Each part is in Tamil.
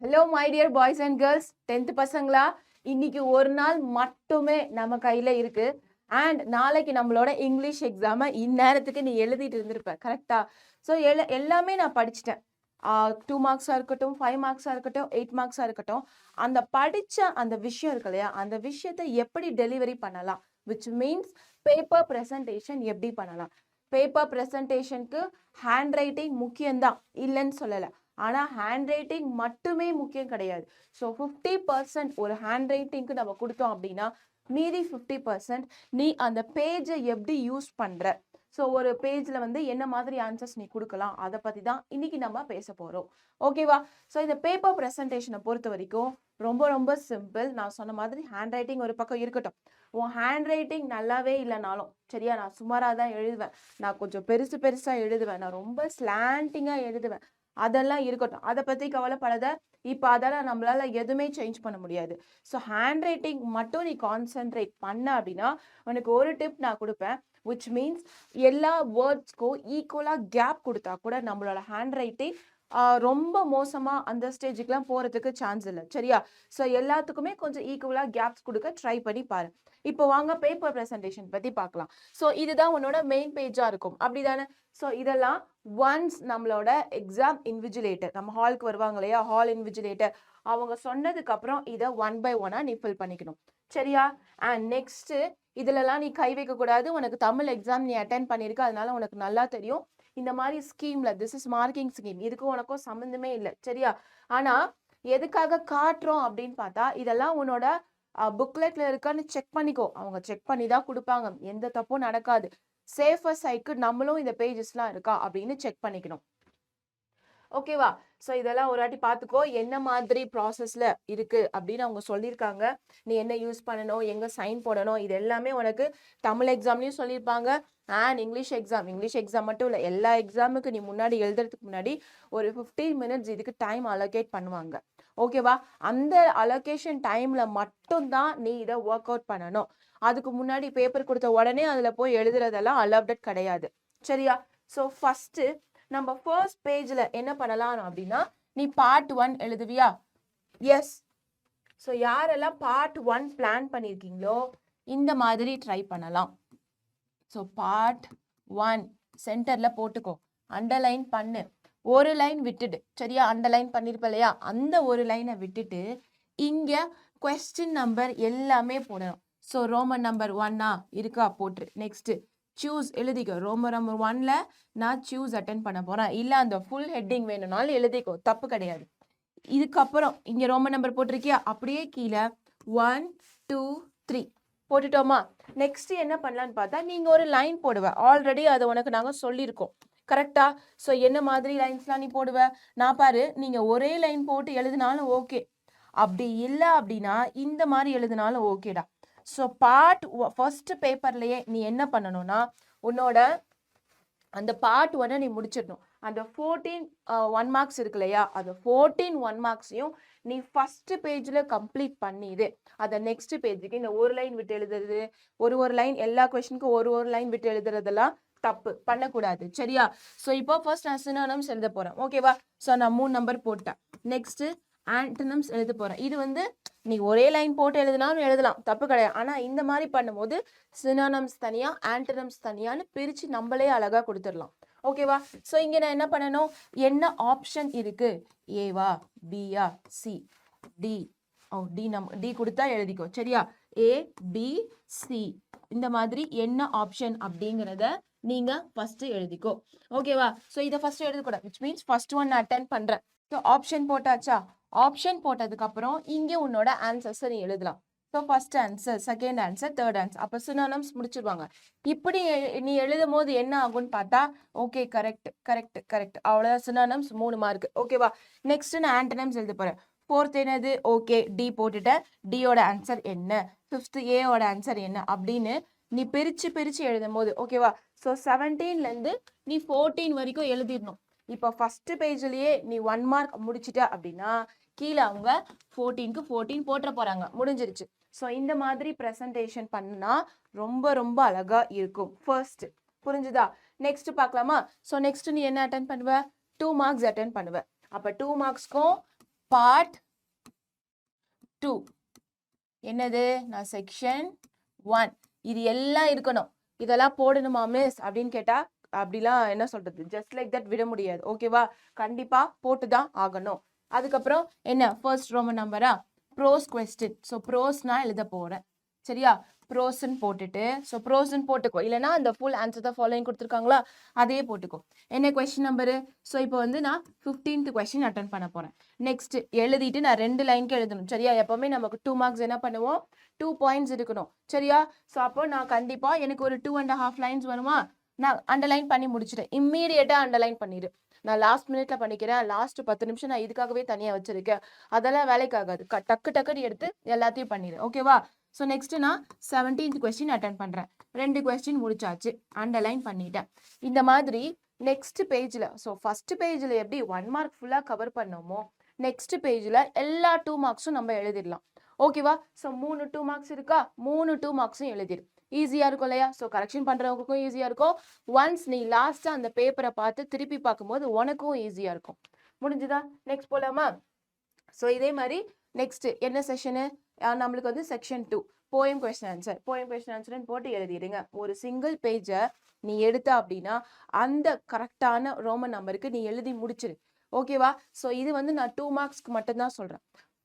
Hello my dear boys and girls 10th பசங்களா, இன்னைக்கு ஒரு நாள் மட்டுமே நம்ம கையில இருக்கு. அண்ட் நாளைக்கு நம்மளோட இங்கிலீஷ் எக்ஸாமை இந்நேரத்துக்கு நீ எழுதிட்டு இருந்திருப்ப, கரெக்டா? ஸோ எல்லாமே நான் படிச்சிட்டேன். 2 மார்க்ஸாக இருக்கட்டும், 5 மார்க்ஸாக இருக்கட்டும், 8 மார்க்ஸாக இருக்கட்டும், அந்த படித்த அந்த விஷயம் இருக்கு இல்லையா, அந்த விஷயத்தை எப்படி டெலிவரி பண்ணலாம், விச் மீன்ஸ் பேப்பர் ப்ரெசன்டேஷன் எப்படி பண்ணலாம். பேப்பர் ப்ரெசன்டேஷனுக்கு ஹேண்ட் ரைட்டிங் முக்கியம்தான், இல்லைன்னு சொல்லலை. ஆனால் ஹேண்ட் ரைட்டிங் மட்டுமே முக்கியம் கிடையாது. ஸோ 50% ஒரு ஹேண்ட் ரைட்டிங்க்கு நம்ம கொடுத்தோம் அப்படின்னா மீதி 50% நீ அந்த பேஜை எப்படி யூஸ் பண்ணுற. ஸோ ஒரு பேஜில் வந்து என்ன மாதிரி ஆன்சர்ஸ் நீ கொடுக்கலாம், அதை பற்றி தான் இன்னைக்கு நம்ம பேச போகிறோம். ஓகேவா? ஸோ இந்த பேப்பர் ப்ரெசன்டேஷனை பொறுத்த வரைக்கும் ரொம்ப ரொம்ப சிம்பிள். நான் சொன்ன மாதிரி ஹேண்ட் ரைட்டிங் ஒரு பக்கம் இருக்கட்டும். உன் ஹேண்ட் ரைட்டிங் நல்லாவே இல்லைனாலும் சரியா, நான் சுமாராக தான் எழுதுவேன், நான் கொஞ்சம் பெருசாக எழுதுவேன், நான் ரொம்ப ஸ்லாண்டிங்காக எழுதுவேன், அதெல்லாம் இருக்கட்டும், அதை பற்றி கவலைப்படாத. இப்போ அதெல்லாம் நம்மளால எதுவுமே சேஞ்ச் பண்ண முடியாது. ஸோ ஹேண்ட் ரைட்டிங் மட்டும் நீ கான்சென்ட்ரேட் பண்ண அப்படின்னா உனக்கு ஒரு டிப் நான் கொடுப்பேன். விச் மீன்ஸ் எல்லா வேர்ட்ஸ்க்கும் ஈக்குவலாக கேப் கொடுத்தா கூட நம்மளோட ஹேண்ட் ரைட்டிங் ரொம்ப மோசமாக அந்த ஸ்டேஜுக்குலாம் போகிறதுக்கு சான்ஸ் இல்லை, சரியா? ஸோ எல்லாத்துக்குமே கொஞ்சம் ஈக்குவலாக கேப்ஸ் கொடுக்க ட்ரை பண்ணி பாரு. இப்போ வாங்க பேப்பர் ப்ரெசன்டேஷன் பற்றி பார்க்கலாம். ஸோ இதுதான் உன்னோட மெயின் பேஜாக இருக்கும், அப்படி தானே? ஸோ இதெல்லாம் ஒன்ஸ் நம்மளோட எக்ஸாம் இன்விஜிலேட்டர், நம்ம ஹாலுக்கு வருவாங்க இல்லையா, ஹால் இன்விஜிலேட்டர், அவங்க சொன்னதுக்கு அப்புறம் இதை 1 by 1 நீ ஃபில் பண்ணிக்கணும், சரியா? அண்ட் நெக்ஸ்ட் இதுலலாம் நீ கை வைக்க கூடாது. உனக்கு தமிழ் எக்ஸாம் நீ அட்டென்ட் பண்ணியிருக்க, அதனால உனக்கு நல்லா தெரியும். இந்த மாதிரி ஸ்கீம்ல திஸ் இஸ் மார்க்கிங் ஸ்கீம், இதுக்கும் உனக்கும் சம்மந்தமே இல்லை, சரியா? ஆனா எதுக்காக காட்டுறோம் அப்படின்னு பார்த்தா, இதெல்லாம் உன்னோட புக்லெட்ல இருக்கான்னு செக் பண்ணிக்கோ. அவங்க செக் பண்ணி தான் கொடுப்பாங்க, எந்த தப்பும் நடக்காது. சேஃபர் சைடுக்கு நம்மளும் இந்த பேஜஸ்லாம் இருக்கா அப்படின்னு செக் பண்ணிக்கணும், ஓகேவா? ஸோ இதெல்லாம் ஒரு வாட்டி பார்த்துக்கோ, என்ன மாதிரி ப்ராசஸில் இருக்குது அப்படின்னு அவங்க சொல்லியிருக்காங்க. நீ என்ன யூஸ் பண்ணணும், எங்கே சைன் போடணும், இது எல்லாமே உனக்கு தமிழ் எக்ஸாம்லேயும் சொல்லியிருப்பாங்க. அண்ட் இங்கிலீஷ் எக்ஸாம் மட்டும் இல்லை, எல்லா எக்ஸாமுக்கு நீ முன்னாடி எழுதுறதுக்கு முன்னாடி ஒரு 15 minutes இதுக்கு டைம் அலோகேட் பண்ணுவாங்க, ஓகேவா? அந்த அலோகேஷன் டைமில் மட்டும்தான் நீ இதை ஒர்க் அவுட் பண்ணணும். அதுக்கு முன்னாடி பேப்பர் கொடுத்த உடனே அதில் போய் எழுதுறதெல்லாம் அலௌடட் கிடையாது, சரியா? ஸோ ஃபஸ்ட்டு நம்ம ஃபர்ஸ்ட் பேஜில் என்ன பண்ணலாம் அப்படின்னா, நீ பார்ட் 1 எழுதுவியா? எஸ். ஸோ யாரெல்லாம் பார்ட் 1 பிளான் பண்ணியிருக்கீங்களோ இந்த மாதிரி ட்ரை பண்ணலாம். ஸோ பார்ட் 1 சென்டரில் போட்டுக்கோ, அண்டர்லைன் பண்ணு, ஒரு லைன் விட்டுடு, சரியா? அண்டர்லைன் பண்ணியிருப்ப இல்லையா, அந்த ஒரு லைனை விட்டுட்டு இங்கே கொஸ்டின் நம்பர் எல்லாமே போடணும். ஸோ ரோமன் நம்பர் 1 இருக்கா, போட்டுரு. நெக்ஸ்ட்டு சூஸ் எழுதிக்கோ. ரோமன் நம்பர் 1ல நான் சூஸ் அட்டென்ட் பண்ண போகிறேன், இல்லை அந்த ஃபுல் ஹெட்டிங் வேணும்னாலும் எழுதிக்கோ, தப்பு கிடையாது. இதுக்கப்புறம் இங்கே ரோமன் நம்பர் போட்டிருக்கியா, அப்படியே கீழே 1 2 3 போட்டுட்டோமா? நெக்ஸ்ட் என்ன பண்ணலான்னு பார்த்தா, நீங்கள் ஒரு லைன் போடுவ, ஆல்ரெடி அதை உனக்கு நாங்கள் சொல்லியிருக்கோம், கரெக்டா? ஸோ என்ன மாதிரி லைன்ஸ்லாம் நீ போடுவ? நான் பாரு, நீங்கள் ஒரே லைன் போட்டு எழுதினாலும் ஓகே, அப்படி இல்லை அப்படின்னா இந்த மாதிரி எழுதினாலும் ஓகேடா. ஸோ பார்ட் ஃபர்ஸ்ட் பேப்பர்லேயே நீ என்ன பண்ணணும்னா, உன்னோட அந்த பார்ட் 1 நீ முடிச்சிடணும். அந்த 14 1 மார்க்ஸ் இருக்கு இல்லையா, அந்த 14 1 மார்க்ஸையும் நீ ஃபர்ஸ்ட் பேஜில் கம்ப்ளீட் பண்ணிடு. அதை நெக்ஸ்ட் பேஜுக்கு இந்த ஒரு லைன் விட்டு எழுதுறது, ஒரு லைன் எல்லா கொஸ்டினுக்கும் ஒரு லைன் விட்டு எழுதுறதெல்லாம் தப்பு பண்ணக்கூடாது, சரியா? ஸோ இப்போ ஃபர்ஸ்ட் நான் சினோனிம்ஸ் எழுத போகிறேன், ஓகேவா? ஸோ நான் 3 நம்பர் போட்டேன். நெக்ஸ்ட்டு ஆன்டனிம்ஸ் எழுத போகிறேன். இது வந்து நீ ஒரே லைன் போட்டு எழுதினாலும் எழுதலாம், தப்பு கிடையாது. ஆனால் இந்த மாதிரி பண்ணும்போது சினோனிம்ஸ் தனியாக, ஆன்டனிம்ஸ் தனியான்னு பிரித்து நம்மளே அழகாக கொடுத்துடலாம், ஓகேவா? ஸோ இங்கே நான் என்ன பண்ணணும், என்ன ஆப்ஷன் இருக்குது, ஏவா பியா சி டி, டி கொடுத்தா எழுதிக்கோ, சரியா? ஏ பி சி, இந்த மாதிரி என்ன ஆப்ஷன் அப்படிங்கிறத நீங்க ஃபர்ஸ்ட் எழுதிக்கோ, ஓகேவா? ஸோ இதை ஃபர்ஸ்ட் எழுதக்கூடாது, விச் மீன்ஸ் ஃபர்ஸ்ட் ஒன் நான் அட்டென்ட் பண்றேன். ஸோ ஆப்ஷன் போட்டாச்சா? ஆப்ஷன் போட்டதுக்கு அப்புறம் இங்கே உன்னோட ஆன்சர்ஸ் நீ எழுதலாம். So first answer, second answer, third answer, அப்போ சினோனிம்ஸ் முடிச்சிருவாங்க. இப்படி நீ எழுதும் போது என்ன ஆகும்னு பார்த்தா, ஓகே கரெக்ட் கரெக்ட் கரெக்ட், அவ்வளோதான், சினோனிம்ஸ் 3 மார்க், ஓகேவா? நெக்ஸ்ட் நான் ஆன்டனிம்ஸ் எழுத போறேன். ஃபோர்த் என்னது, ஓகே டி போட்டுட்டேன், டியோட ஆன்சர் என்ன, ஃபிஃப்த் ஏயோட ஆன்சர் என்ன அப்படின்னு நீ பிரித்து எழுதும் போது, ஓகேவா? ஸோ 17லேருந்து நீ 14 வரைக்கும் எழுதிடணும். இப்போ ஃபர்ஸ்ட் பேஜ்லேயே நீ 1 மார்க் முடிச்சிட்ட அப்படின்னா கீழே அவங்க 14க்கு 14 போட்டுற போகிறாங்க, முடிஞ்சிருச்சு. ஸோ இந்த மாதிரி ப்ரெசன்டேஷன் பண்ணா ரொம்ப ரொம்ப அழகாக இருக்கும். ஃபர்ஸ்ட் புரிஞ்சுதா? நெக்ஸ்ட் பார்க்கலாமா? ஸோ நெக்ஸ்ட் நீ என்ன அட்டென்ட் பண்ணுவ, 2 மார்க்ஸ் அட்டென்ட் பண்ணுவ. அப்போ 2 மார்க்ஸ்க்கும் பார்ட் 2 என்னது நான் செக்ஷன் 1 இது எல்லாம் இருக்கணும். இதெல்லாம் போடணுமா மிஸ் அப்படின்னு கேட்டா அப்படிலாம் என்ன சொல்றது ஜஸ்ட் லைக் தட் விட முடியாது. ஓகேவா, கண்டிப்பா போட்டுதான் ஆகணும். அதுக்கப்புறம் என்ன ஃபர்ஸ்ட் ரோமன் நம்பரா ப்ரோஸ் கொஸ்டின். ஸோ ப்ரோஸ் நான் எழுத போறேன். சரியா, ப்ரோஸ்ன்னு போட்டுட்டு ஸோ ப்ரோஸ்ன்னு போட்டுக்கோ, இல்லைன்னா அந்த ஃபுல் ஆன்சர் தான் ஃபாலோயிங் கொடுத்துருக்காங்களா அதையே போட்டுக்கோ. என்ன கொஸ்டின் நம்பரு? ஸோ இப்போ வந்து நான் 15th கொஸ்டின் அட்டன் பண்ண போறேன். நெக்ஸ்ட் எழுதிட்டு நான் 2 லைனுக்கு எழுதணும். சரியா, எப்பவுமே நமக்கு 2 மார்க்ஸ் என்ன பண்ணுவோம் 2 பாயிண்ட்ஸ் இருக்கணும். சரியா, ஸோ அப்போ நான் கண்டிப்பா எனக்கு ஒரு 2.5 லைன்ஸ் வருமா, நான் அண்டர்லைன் பண்ணி முடிச்சிட்டேன். இம்மீடியட்டா அண்டர்லைன் பண்ணிடு. நான் லாஸ்ட் மினிட்ல பண்ணிக்கிறேன், லாஸ்ட் 10 நிமிஷம் நான் இதுக்காகவே தனியா வச்சிருக்கேன், அதெல்லாம் வேலைக்கு ஆகாது. டக்கு டக்குன்னு எடுத்து எல்லாத்தையும் பண்ணிடு. ஓகேவா, ஸோ நெக்ஸ்ட் நான் 17th கொஸ்டின் அட்டன் பண்றேன். 2 கொஸ்டின் முடிச்சாச்சு, அண்டர்லைன் பண்ணிட்டேன். இந்த மாதிரி நெக்ஸ்ட் பேஜ்ல ஸோ ஃபர்ஸ்ட் பேஜ்ல எப்படி 1 மார்க் ஃபுல்லா கவர் பண்ணோமோ நெக்ஸ்ட் பேஜ்ல எல்லா 2 மார்க்ஸும் நம்ம எழுதிடலாம். ஓகேவா, ஸோ 3 2 மார்க்ஸ் இருக்கா, 3 2 மார்க்ஸும் எழுதிடு. ஈஸியா இருக்கும் இல்லையா? ஸோ கரெக்ஷன் பண்றவங்களுக்கும் ஈஸியா இருக்கும். ஒன்ஸ் நீ லாஸ்டா அந்த பேப்பரை பார்த்து திருப்பி பார்க்கும்போது உனக்கும் ஈஸியா இருக்கும். முடிஞ்சுதா? நெக்ஸ்ட் போலாமா? ஸோ இதே மாதிரி நெக்ஸ்ட் என்ன செஷனு நம்மளுக்கு வந்து section 2 poem question answer. Poem question ஆன்சர்னு போட்டு எழுதிடுங்க. ஒரு சிங்கிள் பேஜை நீ எடுத்த அப்படின்னா அந்த கரெக்டான ரோமன் நம்பருக்கு நீ எழுதி முடிச்சிரு. ஓகேவா, ஸோ இது வந்து நான் 2 மார்க்ஸ்க்கு மட்டும்தான் சொல்றேன்.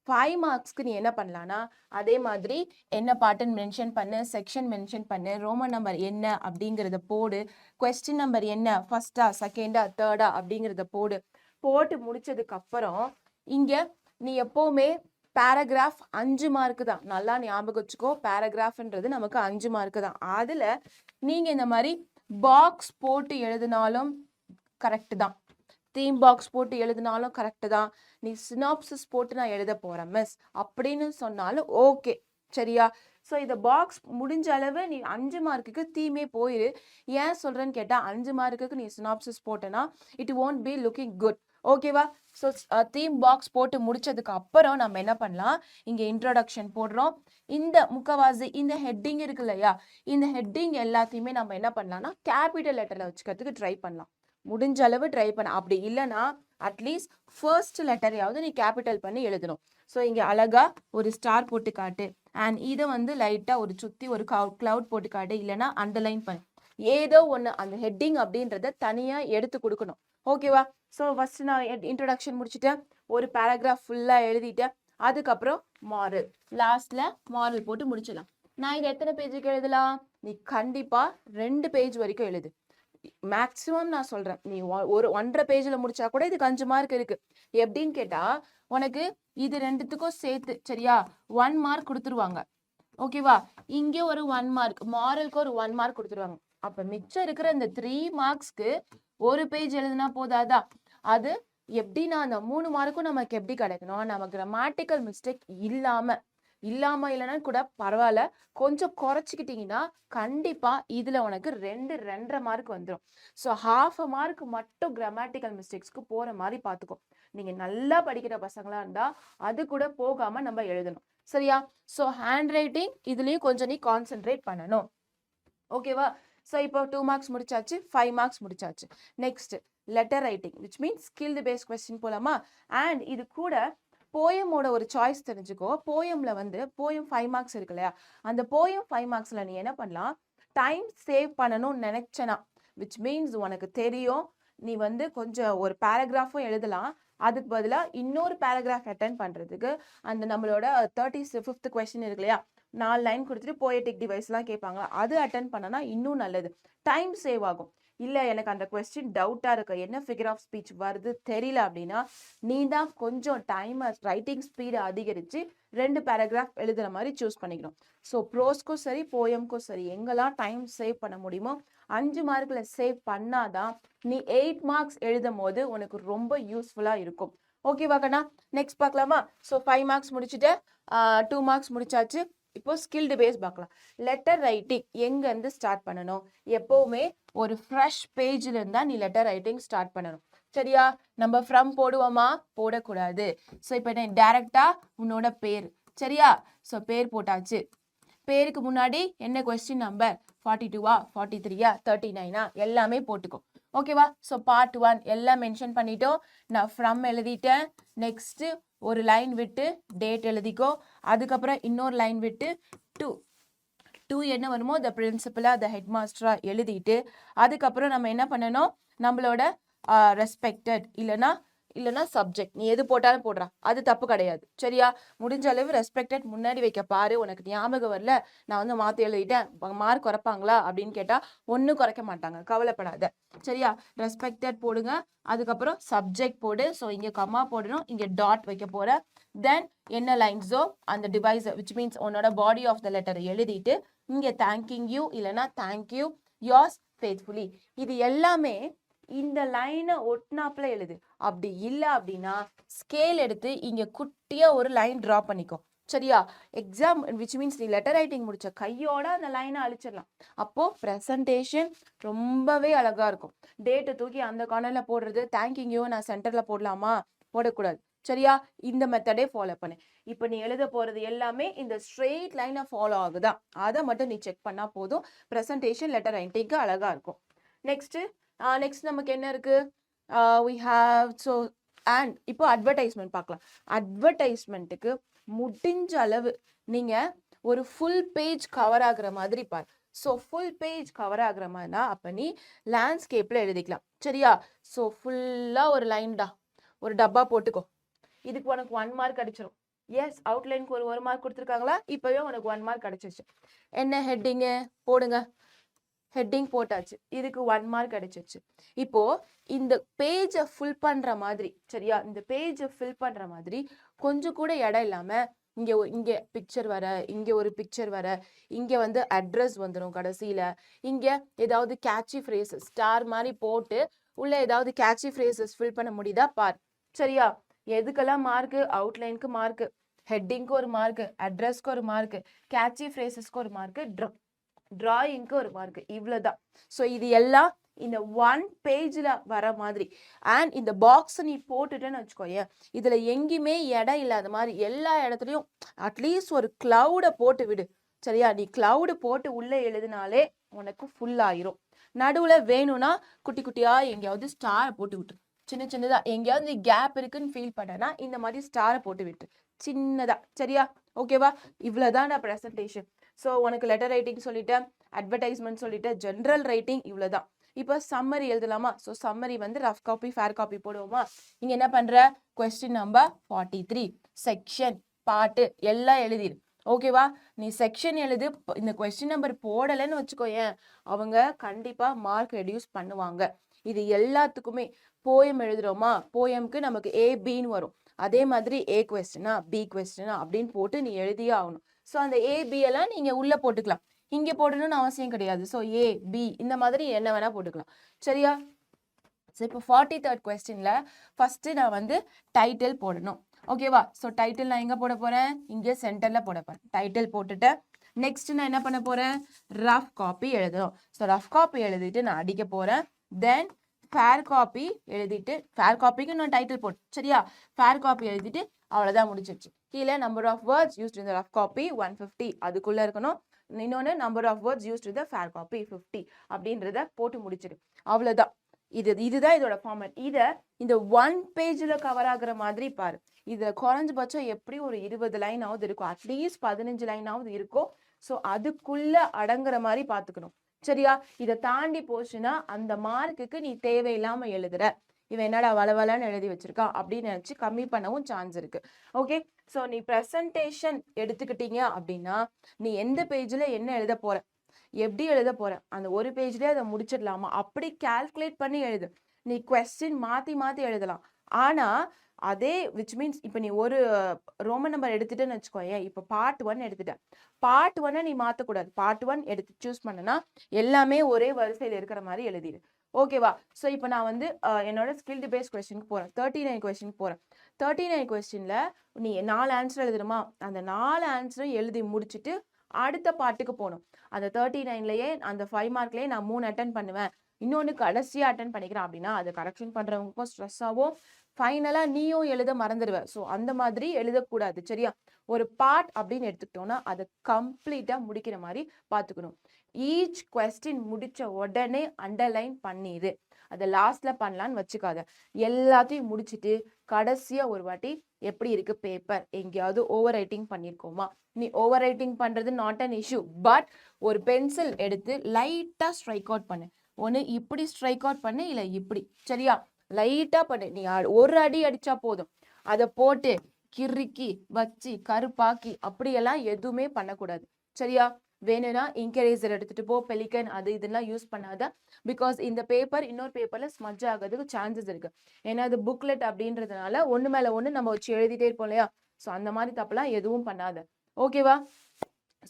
5 மார்க்ஸ்க்கு நீ என்ன பண்ணலான்னா அதே மாதிரி என்ன பாட்டுன்னு மென்ஷன் பண்ணு, செக்ஷன் மென்ஷன் பண்ணு, ரோமன் நம்பர் என்ன அப்படிங்கிறத போடு, கொஸ்டின் நம்பர் என்ன ஃபர்ஸ்டா செகண்டா தேர்டா அப்படிங்கிறத போடு. போட்டு முடிச்சதுக்கு அப்புறம் இங்க நீ எப்பவுமே பேராகிராஃப் 5 மார்க்கு தான். நல்லா ஞாபகம் வச்சுக்கோ, பேராகிராஃப்ன்றது நமக்கு 5 மார்க்கு தான். அதுல நீங்க இந்த மாதிரி பாக்ஸ் போட்டு எழுதினாலும் கரெக்ட் தான், தீம் பாக்ஸ் போட்டு எழுதினாலும் கரெக்ட் தான், நீ சினாப்சிஸ் போட்டு நான் எழுத போறேன் மிஸ் அப்படின்னு சொன்னாலும் ஓகே. சரியா, ஸோ இந்த பாக்ஸ் முடிஞ்ச அளவு நீ 5 மார்க்குக்கு தீமே போயிரு. ஏன் சொல்றேன்னு கேட்டா 5 மார்க்குக்கு நீ சினாப்சிஸ் போட்டனா it won't be looking good. ஓகேவா, ஸோ தீம் பாக்ஸ் போட்டு முடிச்சதுக்கு அப்புறம் நம்ம என்ன பண்ணலாம், இங்க இன்ட்ரோடக்ஷன் போடுறோம். இந்த முக்கவாசி இந்த ஹெட்டிங் இருக்கு இல்லையா, இந்த ஹெட்டிங் எல்லாத்தையுமே நம்ம என்ன பண்ணலாம்னா கேபிட்டல் லெட்டர்ல வச்சுக்கிறதுக்கு ட்ரை பண்ணலாம். முடிஞ்ச அளவு ட்ரை பண்ண, அப்படி இல்லைன்னா அட்லீஸ்ட் ஃபர்ஸ்ட் லெட்டரையாவது நீ கேபிட்டல் பண்ணி எழுதணும். ஸோ இங்க அழகா ஒரு ஸ்டார் போட்டு காட்டு, அண்ட் இதை வந்து லைட்டா ஒரு சுத்தி ஒரு கிளவுட் போட்டு காட்டு, இல்லைன்னா அண்டர்லைன் பண்ணு, ஏதோ ஒன்று அந்த ஹெட்டிங் அப்படின்றத தனியா எடுத்து கொடுக்கணும். ஓகேவா, ஸோ ஃபர்ஸ்ட் நான் இன்ட்ரோடக்ஷன் முடிச்சுட்டேன், ஒரு பேராகிராஃப் ஃபுல்லா எழுதிட்டேன், அதுக்கப்புறம் மாரல், லாஸ்ட்ல மாரல் போட்டு முடிச்சிடலாம். நான் இது எத்தனை பேஜுக்கு எழுதலாம், நீ கண்டிப்பா 2 பேஜ் வரைக்கும் எழுது. மேக்சிமம் நான் சொல்றேன், நீ ஒரு 1.5 பேஜ்ல முடிச்சா கூட இதுக்கு 5 மார்க் இருக்கு. எப்படின்னு கேட்டா உனக்கு இது ரெண்டுத்துக்கும் சேர்த்து சரியா 1 மார்க் கொடுத்துருவாங்க. ஓகேவா, இங்கே ஒரு 1 மார்க், மாரலுக்கு ஒரு 1 மார்க் கொடுத்துருவாங்க. அப்ப மிச்சம் இருக்கிற இந்த 3 மார்க்ஸ்க்கு ஒரு பேஜ் எழுதுனா போதாதா? அது எப்படின்னா அந்த 3 மார்க்கும் நமக்கு எப்படி கிடைக்கணும், நம்ம கிராமட்டிக்கல் மிஸ்டேக் இல்லாம இல்லைன்னா கூட பரவாயில்ல, கொஞ்சம் குறைச்சிக்கிட்டீங்கன்னா கண்டிப்பா இதுல உனக்கு 2.5 மார்க் வந்துடும். ஸோ 1/2 மார்க் மட்டும் கிராமட்டிக்கல் மிஸ்டேக்ஸ்க்கு போற மாதிரி பார்த்துக்கோ. நீங்க நல்லா படிக்கிற பசங்களா இருந்தா அது கூட போகாம நம்ம எழுதணும். சரியா, ஸோ ஹேண்ட் ரைட்டிங் இதுலயும் கொஞ்சம் நீ கான்சென்ட்ரேட் பண்ணணும். ஓகேவா, ஸோ இப்போ 2 மார்க்ஸ் முடிச்சாச்சு, 5 மார்க்ஸ் முடிச்சாச்சு. Next letter writing which means skill based question போலாமா? அண்ட் இது கூட போயமோட ஒரு சாய்ஸ் தெரிஞ்சுக்கோ. போயம்ல வந்து போயம் 5 மார்க்ஸ் இருக்கு இல்லையா, அந்த போயம் 5 மார்க்ஸ்ல நீ என்ன பண்ணலாம், டைம் சேவ் பண்ணணும்னு நினைச்சனா விச் மீன்ஸ் உனக்கு தெரியும் நீ வந்து கொஞ்சம் ஒரு பேராகிராஃபும் எழுதலாம், அதுக்கு பதிலாக இன்னொரு பேராகிராஃப் அட்டென்ட் பண்றதுக்கு அந்த நம்மளோட 35th கொஸ்டின் இருக்கு இல்லையா, 4 லைன் கொடுத்துட்டு போயட்டிக் டிவைஸ்லாம் கேட்பாங்க, அது அட்டென்ட் பண்ணனா இன்னும் நல்லது, டைம் சேவ் ஆகும். இல்லை எனக்கு அந்த கொஸ்டின் டவுட்டாக இருக்கு, என்ன ஃபிகர் ஆஃப் ஸ்பீச் வருது தெரியல அப்படின்னா நீ தான் கொஞ்சம் டைமை ரைட்டிங் ஸ்பீடை அதிகரித்து 2 பேராகிராஃப் எழுதுகிற மாதிரி சூஸ் பண்ணிக்கணும். ஸோ ப்ரோஸ்க்கும் சரி போயம்க்கும் சரி எங்கெல்லாம் டைம் சேவ் பண்ண முடியுமோ 5 மார்க்கில் சேவ் பண்ணாதான் நீ 8 மார்க்ஸ் எழுதும் போது உனக்கு ரொம்ப யூஸ்ஃபுல்லாக இருக்கும். ஓகேவா கண்ணா, நெக்ஸ்ட் பார்க்கலாமா? ஸோ 5 மார்க்ஸ் முடிச்சுட்டு 2 மார்க்ஸ் முடிச்சாச்சு. இப்போ ஸ்கில்டு பேஸ் பார்க்கலாம். லெட்டர் ரைட்டிங் எங்கேருந்து ஸ்டார்ட் பண்ணணும், எப்போவுமே ஒரு ஃப்ரெஷ் பேஜ்ல இருந்தா நீ லெட்டர் ரைட்டிங் ஸ்டார்ட் பண்ணணும். சரியா, நம்ம ஃப்ரம் போடுவோமா, போடக்கூடாது. ஸோ இப்போ நான் டைரக்டா உன்னோட பேர், சரியா, ஸோ பேர் போட்டாச்சு. பேருக்கு முன்னாடி என்ன கொஸ்டின் நம்பர் 42வா 43யா 39ஆ எல்லாமே போட்டுக்கோ. ஓகேவா? ஸோ பார்ட் 1 எல்லாம் மென்ஷன் பண்ணிட்டோம். நான் ஃப்ரம் எழுதிட்டேன். நெக்ஸ்ட் ஒரு லைன் விட்டு டேட் எழுதிக்கோ. அதுக்கப்புறம் இன்னொரு லைன் விட்டு டூ என்ன வருமோ த பிரின்சிபலா த ஹெட் மாஸ்டரா எழுதிட்டு அதுக்கப்புறம் நம்ம என்ன பண்ணணும், நம்மளோட ரெஸ்பெக்டட் இல்லைன்னா சப்ஜெக்ட், நீ எது போட்டாலும் போடுறா, அது தப்பு கிடையாது. சரியா? முடிஞ்ச அளவு ரெஸ்பெக்டட் முன்னாடி வைக்க பாரு. உனக்கு ஞாபகம் வரல, நான் வந்து மாற்றி எழுதிட்டேன், மார்க் குறைப்பாங்களா அப்படின்னு கேட்டால் ஒன்றும் குறைக்க மாட்டாங்க, கவலைப்படாத. சரியா? ரெஸ்பெக்டட் போடுங்க. அதுக்கப்புறம் சப்ஜெக்ட் போடு. ஸோ இங்கே கம்மா போடணும், இங்கே டாட் வைக்க போற. தென் என்ன லைன்ஸோ அந்த டிவைஸ் விச் மீன்ஸ் உன்னோட பாடி ஆஃப் த லெட்டர் எழுதிட்டு இங்கே தேங்கிங் யூ இல்லைன்னா தேங்க்யூ யோர்ஸ் ஃபேத்ஃபுல்லி. இது எல்லாமே இந்த லைனை ஒட்டினாப்புல எழுது. அப்படி இல்லை அப்படின்னா ஸ்கேல் எடுத்து இங்க குட்டியா ஒரு லைன் டிரா பண்ணிக்கோ. சரியா? எக்ஸாம் விச் மீன்ஸ் நீ லெட்டர் ரைட்டிங் முடிச்ச கையோட அந்த லைனை அழிச்சிடலாம். அப்போ ப்ரெசன்டேஷன் ரொம்பவே அழகா இருக்கும். டேட்டை தூக்கி அந்த கார்னர்ல போடுறது, தேங்கிங் யூ நான் சென்டர்ல போடலாமா? போடக்கூடாது. சரியா? இந்த மெத்தடே ஃபாலோ பண்ணு. இப்போ நீ எழுத போறது எல்லாமே இந்த ஸ்ட்ரெயிட் லைனை ஃபாலோ ஆகுதா, அதை மட்டும் நீ செக் பண்ணா போதும். ப்ரெசன்டேஷன் லெட்டர் ரைட்டிங்க்கு அழகா இருக்கும். நெக்ஸ்ட் நமக்கு என்ன இருக்கு? we have so and இப்போ அட்வர்டைஸ்மெண்ட் பார்க்கலாம். அட்வர்டைஸ்மெண்ட்டுக்கு முடிஞ்ச அளவு நீங்க ஒரு ஃபுல் பேஜ் கவர் ஆகுற மாதிரி பாரு. ஸோ ஃபுல் பேஜ் கவர் ஆகுற மாதிரினா அப்போ நீ லேண்ட்ஸ்கேப்ல எழுதிக்கலாம். சரியா? ஸோ ஃபுல்லா ஒரு லைன்டா, ஒரு டப்பா போட்டுக்கோ. இதுக்கு உனக்கு 1 மார்க் கிடைச்சிரும். எஸ், அவுட்லைனுக்கு ஒரு மார்க் கொடுத்துருக்காங்களா? இப்போவே உனக்கு 1 மார்க் கிடைச்சிருச்சு. என்ன ஹெட்டிங்கு போடுங்க. ஹெட்டிங் போட்டாச்சு, இதுக்கு 1 மார்க் கிடைச்சிருச்சு. இப்போ இந்த பேஜை ஃபில் பண்ற மாதிரி, சரியா, இந்த பேஜை ஃபில் பண்ற மாதிரி கொஞ்சம் கூட இடம் இல்லாம இங்க பிக்சர் வர, இங்க ஒரு பிக்சர் வர, இங்க வந்து அட்ரஸ் வந்துடும் கடைசியில, இங்க ஏதாவது கேட்சி ஃப்ரேசஸ் ஸ்டார் மாதிரி போட்டு உள்ள ஏதாவது கேட்சி ஃப்ரேசஸ் ஃபில் பண்ண முடியுதா பார். சரியா? எதுக்கெல்லாம் மார்க்கு? அவுட்லைனுக்கு மார்க்கு, ஹெட்டிங்க்கு ஒரு மார்க்கு, அட்ரஸ்க்கு ஒரு மார்க்கு, கேட்சி ஃப்ரேசஸ்க்கு ஒரு மார்க்கு, டிராயிங்க்கு ஒரு மார்க். இவ்வளவுதான். ஸோ இது எல்லாம் இந்த 1 பேஜ்ல வர மாதிரி. அண்ட் இந்த பாக்ஸ் நீ போட்டுட்டேன்னு வச்சுக்கோயேன், இதுல எங்கேயுமே இடம் இல்லாத மாதிரி எல்லா இடத்துலயும் அட்லீஸ்ட் ஒரு கிளவுட போட்டு விடு. சரியா? நீ கிளவுடு போட்டு உள்ள எழுதினாலே உனக்கு ஃபுல் ஆயிரும். நடுவுல வேணும்னா குட்டி குட்டியா எங்கேயாவது ஸ்டாரை போட்டு விட்டு, சின்னதா எங்கேயாவது நீ கேப் இருக்குன்னு ஃபீல் பண்ணனா இந்த மாதிரி ஸ்டாரை போட்டு விட்டு சின்னதா. சரியா? ஓகேவா? இவ்வளவுதான் நான் ப்ரெசன்டேஷன். ஸோ உனக்கு லெட்டர் ரைட்டிங் சொல்லிட்டேன், அட்வர்டைஸ்மெண்ட் சொல்லிட்டேன், ஜென்ரல் ரைட்டிங் இவ்வளவுதான். இப்போ சம்மரி எழுதலாமா? ஸோ சம்மரி வந்து ரஃப் காப்பி ஃபேர் காப்பி போடுவோமா? இங்க என்ன பண்ற? கொஸ்டின் நம்பர் 43 செக்ஷன் பாட்டு எல்லாம் எழுதிரு. ஓகேவா? நீ செக்ஷன் எழுது. இந்த கொஸ்டின் நம்பர் போடலைன்னு வச்சுக்கோயேன், அவங்க கண்டிப்பா மார்க் ரெடியூஸ் பண்ணுவாங்க. இது எல்லாத்துக்குமே போயம் எழுதுறோமா, போயம்க்கு நமக்கு ஏபின்னு வரும். அதே மாதிரி ஏ கொஸ்டினா பி கொஸ்டினா அப்படின்னு போட்டு நீ எழுதியே ஆகணும். ஸோ அந்த ஏபி எல்லாம் நீங்க உள்ள போட்டுக்கலாம், இங்க போடணும்னு அவசியம் கிடையாது. ஸோ ஏ பி இந்த மாதிரி என்ன வேணா போட்டுக்கலாம். சரியா? ஸோ இப்போ 43rd கொஸ்டின்ல ஃபர்ஸ்ட் நான் வந்து டைட்டில் போடணும். ஓகேவா? ஸோ டைட்டில் நான் எங்க போட போறேன்? இங்கே சென்டர்ல போட போறேன். டைட்டில் போட்டுட்டு நெக்ஸ்ட் நான் என்ன பண்ண போறேன்? ரஃப் காப்பி எழுதணும். ஸோ ரஃப் காப்பி எழுதிட்டு நான் அடிக்க போறேன். தென் ஃபேர் காப்பி எழுதிட்டு, ஃபேர் காப்பிக்கு நான் டைட்டில் போட்டு, சரியா, ஃபேர் காப்பி எழுதிட்டு அவ்வளோதான் முடிச்சிருச்சு. கீழே number of words used in the rough copy 150 அதுக்குள்ள இருக்கணும். இன்னொன்று number of words used in the fair copy 50 அப்படின்றத போட்டு முடிச்சிடு. அவ்வளோதான். இதுதான் இதோட ஃபார்மேட். இதை இந்த 1 பேஜில் கவர் ஆகுற மாதிரி பாரு. இதில் குறைஞ்சபட்சம் எப்படி ஒரு 20 லைனாவது இருக்கும், அட்லீஸ்ட் 15 லைனாவது இருக்கும். ஸோ அதுக்குள்ள அடங்குற மாதிரி பார்த்துக்கணும். சரியா? இதை தாண்டி போச்சுன்னா அந்த மார்க்குக்கு நீ தேவையில்லாம எழுதுற, இவன் என்னடா வளவலன்னு எழுதி வச்சிருக்கான் அப்படின்னு நினைச்சு கம்மி பண்ணவும் சான்ஸ் இருக்கு. ஓகே? ஸோ நீ ப்ரெசன்டேஷன் எடுத்துக்கிட்டீங்க அப்படின்னா நீ எந்த பேஜ்ல என்ன எழுத போற, எப்படி எழுத போற, அந்த ஒரு பேஜ்லயே அதை முடிச்சிடலாமா அப்படி கால்குலேட் பண்ணி எழுது. நீ கொஸ்டின் மாத்தி எழுதலாம். ஆனா அதே விச் மீன்ஸ் இப்போ நீ ஒரு ரோமன் நம்பர் எடுத்துட்டேன்னு வச்சுக்கோயேன், இப்போ பார்ட் 1 எடுத்துட்ட, பார்ட் 1 நீ மாற்றக்கூடாது. பார்ட் 1 எடுத்து சூஸ் பண்ணனா எல்லாமே ஒரே வரிசையில் இருக்கிற மாதிரி எழுதிடு. ஓகேவா? ஸோ இப்போ நான் வந்து என்னோட ஸ்கில்டு பேஸ் கொஸ்டினுக்கு போகிறேன். 39 கொஸ்டினுக்கு போகிறேன். 39 கொஸ்டினில் நீ 4 ஆன்சர் எழுதுணுமா, அந்த 4 ஆன்சரும் எழுதி முடிச்சுட்டு அடுத்த பாட்டுக்கு போகணும். அந்த 39லயே அந்த 5 மார்க்லேயே நான் 3 அட்டன் பண்ணுவேன், இன்னொன்று கடைசியாக அட்டன் பண்ணிக்கிறேன் அப்படின்னா அது கரெக்ஷன் பண்ணுறவங்களுக்கும் ஸ்ட்ரெஸ் ஆகும், ஃபைனலாக நீயும் எழுத மறந்துடுவ. ஸோ அந்த மாதிரி எழுதக்கூடாது. சரியா? ஒரு பார்ட் அப்படின்னு எடுத்துக்கிட்டோம்னா அதை கம்ப்ளீட்டாக முடிக்கிற மாதிரி பார்த்துக்கணும். ஈச் கொஸ்டின் முடிச்ச உடனே அண்டர்லைன் பண்ணிடு. அதை லாஸ்ட்ல பண்ணலான்னு வச்சுக்காத. எல்லாத்தையும் முடிச்சுட்டு கடைசியா ஒரு வாட்டி எப்படி இருக்கு பேப்பர், எங்கேயாவது ஓவர் ரைட்டிங் பண்ணியிருக்கோமா? நீ ஓவர் ரைட்டிங் பண்றது நாட் அன் இஷ்யூ, பட் ஒரு பென்சில் எடுத்து லைட்டா ஸ்ட்ரைக் அவுட் பண்ணு. ஒன்று இப்படி ஸ்ட்ரைக் அவுட் பண்ணு, இல்லை இப்படி, சரியா? லைட்டா பண்ணு. நீ ஒரு அடி அடிச்சா போதும். அதை போட்டு கிறுக்கி வச்சு கருப்பாக்கி அப்படியெல்லாம் எதுவுமே பண்ணக்கூடாது, சரியா? வேணும்னா இங்கரேசர் எடுத்துட்டு போ, பெலிகன் அது இதெல்லாம் யூஸ் பண்ணாத. பிகாஸ் இந்த பேப்பர் இன்னொரு பேப்பர்ல ஸ்மஜ் ஆகிறதுக்கு சான்சஸ் இருக்கு. ஏன்னா அது புக்லெட் அப்படின்றதுனால ஒண்ணு மேல ஒண்ணு நம்ம வச்சு எழுதிட்டே இருப்போம் இல்லையா? ஸோ அந்த மாதிரி தப்பெல்லாம் எதுவும் பண்ணாத, ஓகேவா?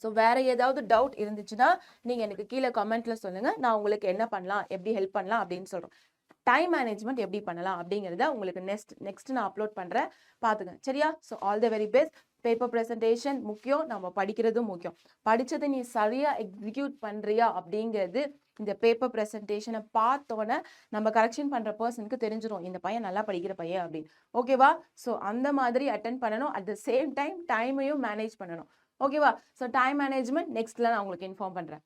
ஸோ வேற ஏதாவது டவுட் இருந்துச்சுன்னா நீங்க எனக்கு கீழே கமெண்ட்ல சொல்லுங்க. நான் உங்களுக்கு என்ன பண்ணலாம், எப்படி ஹெல்ப் பண்ணலாம் அப்படின்னு சொல்றேன். டைம் மேனேஜ்மெண்ட் எப்படி பண்ணலாம் அப்படிங்கிறத உங்களுக்கு நெக்ஸ்ட் நான் அப்லோட் பண்றேன், பாத்துங்க, சரியா? So all the very best. Paper presentation முக்கியம், நம்ம படிக்கிறதும் முக்கியம். படிச்சதை நீ சரியா எக்ஸிக்யூட் பண்றியா அப்படிங்கிறது இந்த பேப்பர் ப்ரெசன்டேஷனை பார்த்தோன்னே நம்ம கரெக்ஷன் பண்ற பர்சனுக்கு தெரிஞ்சிடும், இந்த பையன் நல்லா படிக்கிற பையன் அப்படின்னு, ஓகேவா? ஸோ அந்த மாதிரி அட்டென்ட் பண்ணணும். அட் த சேம் டைம் டைமையும் மேனேஜ் பண்ணணும், ஓகேவா? ஸோ டைம் மேனேஜ்மெண்ட் நெக்ஸ்ட்ல நான் உங்களுக்கு இன்ஃபார்ம் பண்றேன்.